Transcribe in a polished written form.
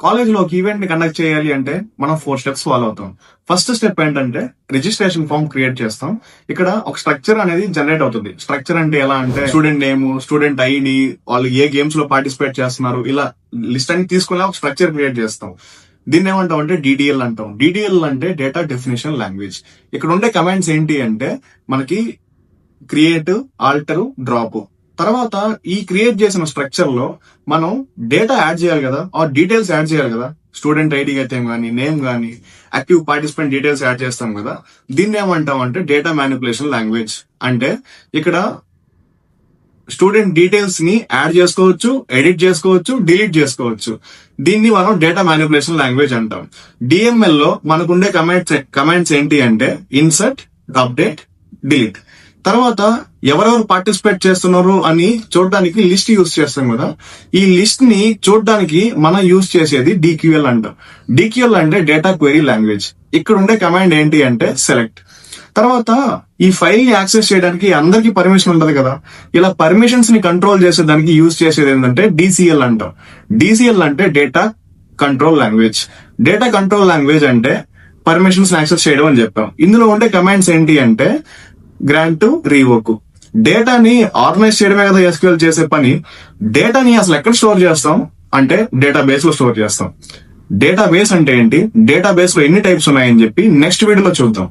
College లో ఒక event ని కండక్ట్ చేయాలి అంటే మనం 4 స్టెప్స్ ఫాలో అవుతాం. ఫస్ట్ స్టెప్ ఏంటంటే రిజిస్ట్రేషన్ ఫామ్ క్రియేట్ చేస్తాం. ఇక్కడ ఒక స్ట్రక్చర్ అనేది జనరేట్ అవుతుంది. స్ట్రక్చర్ అంటే ఎలా అంటే స్టూడెంట్ నేమ్, స్టూడెంట్ ఐడి, వాళ్ళు ఏ గేమ్స్ లో పార్టిసిపేట్ చేస్తున్నారు, ఇలా లిస్ట్ అని తీసుకుని ఒక స్ట్రక్చర్ క్రియేట్ చేస్తాం. దీన్ని ఏమంటాం అంటే డిడిఎల్ అంటాం. డిడిఎల్ అంటే డేటా డెఫినేషన్ లాంగ్వేజ్. ఇక్కడ ఉండే కమాండ్స్ ఏంటి అంటే మనకి క్రియేట్, ఆల్టర్, డ్రాప్. తర్వాత ఈ క్రియేట్ చేసిన స్ట్రక్చర్ లో మనం డేటా యాడ్ చేయాలి కదా, ఆ డీటెయిల్స్ యాడ్ చేయాలి కదా. స్టూడెంట్ ఐడి అయితే గానీ, నేమ్ గానీ, యాక్టివ్ పార్టిసిపెంట్ డీటెయిల్స్ యాడ్ చేస్తాం కదా. దీన్ని ఏమంటాం అంటే డేటా మ్యానిపులేషన్ లాంగ్వేజ్. అంటే ఇక్కడ స్టూడెంట్ డీటెయిల్స్ ని యాడ్ చేసుకోవచ్చు, ఎడిట్ చేసుకోవచ్చు, డిలీట్ చేసుకోవచ్చు. దీన్ని మనం డేటా మ్యానిపులేషన్ లాంగ్వేజ్ అంటాం. డిఎంఎల్ లో మనకుండే కమాండ్స్ ఏంటి అంటే ఇన్సర్ట్, అప్డేట్, డిలీట్. తర్వాత ఎవరెవరు పార్టిసిపేట్ చేస్తున్నారు అని చూడడానికి లిస్ట్ యూజ్ చేస్తాం కదా. ఈ లిస్ట్ ని చూడడానికి మనం యూజ్ చేసేది డిక్యూఎల్ అంటాం. డిక్యూఎల్ అంటే డేటా క్వెరీ లాంగ్వేజ్. ఇక్కడ ఉండే కమాండ్ ఏంటి అంటే సెలెక్ట్. తర్వాత ఈ ఫైల్ ని యాక్సెస్ చేయడానికి అందరికి పర్మిషన్ ఉంటది కదా. ఇలా పర్మిషన్స్ ని కంట్రోల్ చేసేదానికి యూజ్ చేసేది ఏంటంటే డిసిఎల్ అంటాం. డిసిఎల్ అంటే data control language. Data control language అంటే పర్మిషన్స్ యాక్సెస్ చేయడం అని చెప్పాం. ఇందులో ఉండే కమాండ్స్ ఏంటి అంటే గ్రాంట్, రీవోక్. డేటాని ఆర్గనైజ్ చేయడమే కదా ఎస్క్యూఎల్ చేసే పని. డేటాని అసలు ఎక్కడ స్టోర్ చేస్తాం అంటే డేటాబేస్ లో స్టోర్ చేస్తాం. డేటాబేస్ అంటే ఏంటి, డేటాబేస్ లో ఎన్ని టైప్స్ ఉన్నాయని చెప్పి నెక్స్ట్ వీడియోలో చూద్దాం.